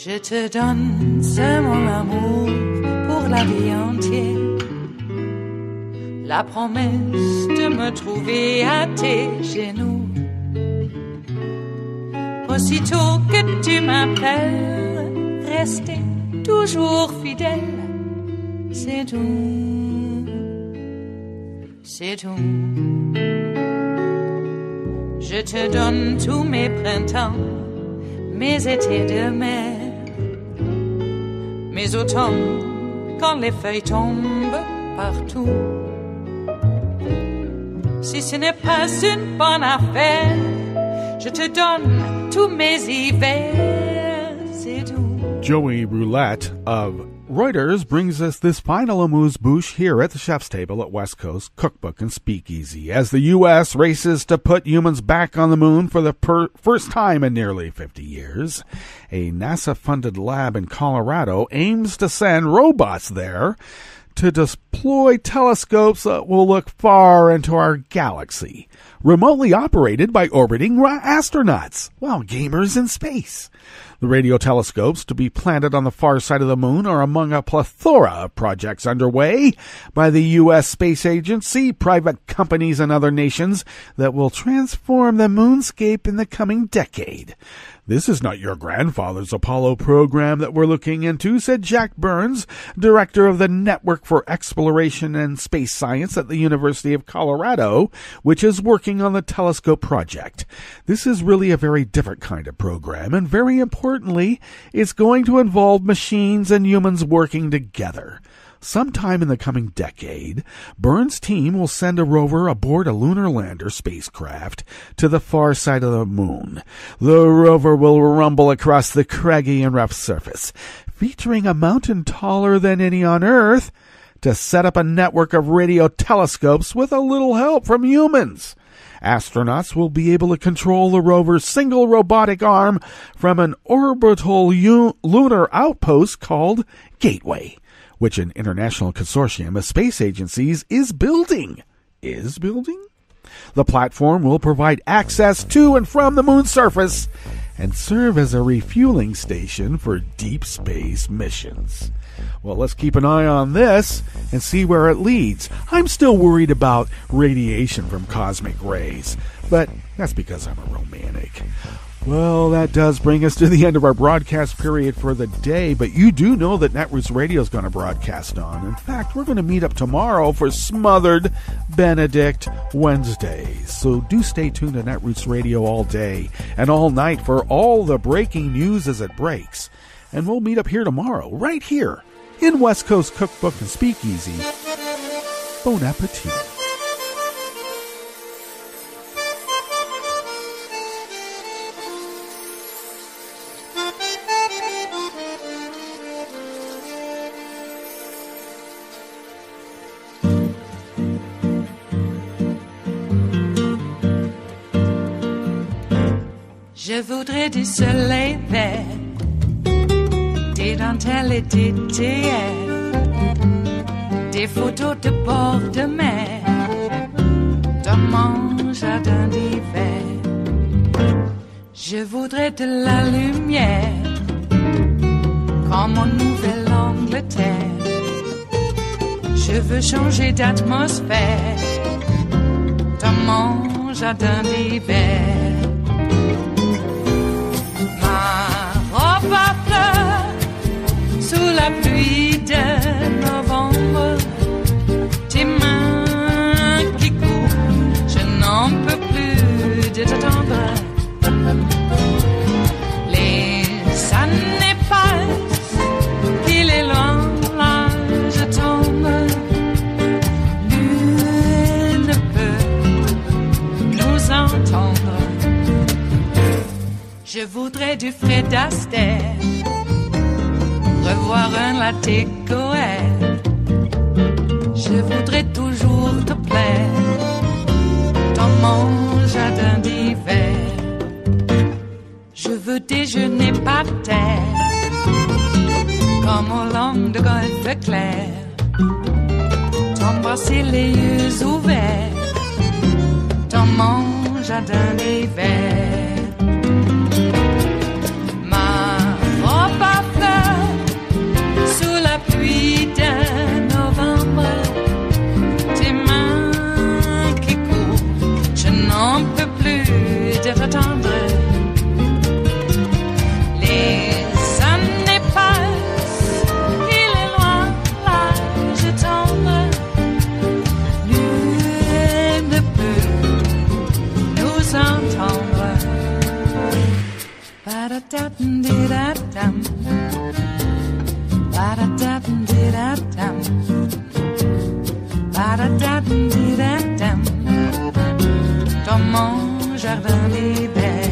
Je te donne, c'est mon amour pour la vie entière. la promesse de me trouver à tes genoux. Aussitôt que tu m'appelles, rester toujours fidèle, c'est tout, c'est tout. Je te donne tous mes printemps, mes étés de mer, mes automnes quand les feuilles tombent partout. Si ce n'est pas une bonne affaire, je te donne tous mes hivers, c'est tout. Joey Roulette of Reuters brings us this final amuse-bouche here at the chef's table at West Coast Cookbook and Speakeasy as the U.S. races to put humans back on the moon for the first time in nearly 50 years. A NASA-funded lab in Colorado aims to send robots there to deploy telescopes that will look far into our galaxy, remotely operated by orbiting astronauts, gamers in space. The radio telescopes to be planted on the far side of the moon are among a plethora of projects underway by the U.S. Space Agency, private companies, and other nations that will transform the moonscape in the coming decade. This is not your grandfather's Apollo program that we're looking into, said Jack Burns, director of the Network for Exploration and Space Science at the University of Colorado, which is working on the telescope project. This is really a very different kind of program, and very importantly, it's going to involve machines and humans working together. Sometime in the coming decade, Burns' team will send a rover aboard a lunar lander spacecraft to the far side of the moon. The rover will rumble across the craggy and rough surface, featuring a mountain taller than any on Earth, to set up a network of radio telescopes with a little help from humans. Astronauts will be able to control the rover's single robotic arm from an orbital lunar outpost called Gateway, which an international consortium of space agencies is building. The platform will provide access to and from the moon's surface and serve as a refueling station for deep space missions. Well, let's keep an eye on this and see where it leads. I'm still worried about radiation from cosmic rays, but that's because I'm a romantic. Well, that does bring us to the end of our broadcast period for the day, but you do know that Netroots Radio is going to broadcast on. In fact, we're going to meet up tomorrow for Smothered Benedict Wednesdays. So do stay tuned to Netroots Radio all day and all night for all the breaking news as it breaks. And we'll meet up here tomorrow, right here, in West Coast Cookbook and Speakeasy. Bon appetit. Je voudrais du soleil vert, des dentelles et des théières, des photos de bord de mer, dans mon jardin d'hiver. Je voudrais de la lumière, comme en Nouvelle-Angleterre. Je veux changer d'atmosphère, dans mon jardin d'hiver. Ma fleur sous la pluie de novembre, tes mains qui courent, je n'en peux plus de t'attendre. Les années passent, il est loin, là je tombe. Nul ne peut nous entendre. Je voudrais du Fred Astaire, revoir un latte Goël. Je voudrais toujours te plaire dans mon jardin d'hiver. Je veux déjeuner par terre, comme au long de golfe clair, t'embrasser les yeux ouverts dans mon jardin d'hiver. Sous la pluie de novembre, tes mains Ba-da-da-dum-dee-da-dum. Dans mon jardin d'hiver.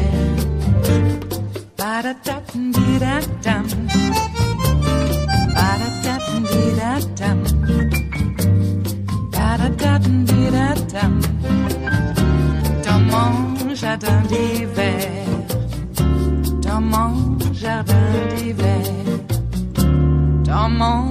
Ba-da-da-dum-dee-da-dum. Ba-da-da-dum-dee-da-dum. Ba-da-da-dum-dee-da-dum. Dans mon jardin d'hiver. Dans mon jardin d'hiver. Dans mon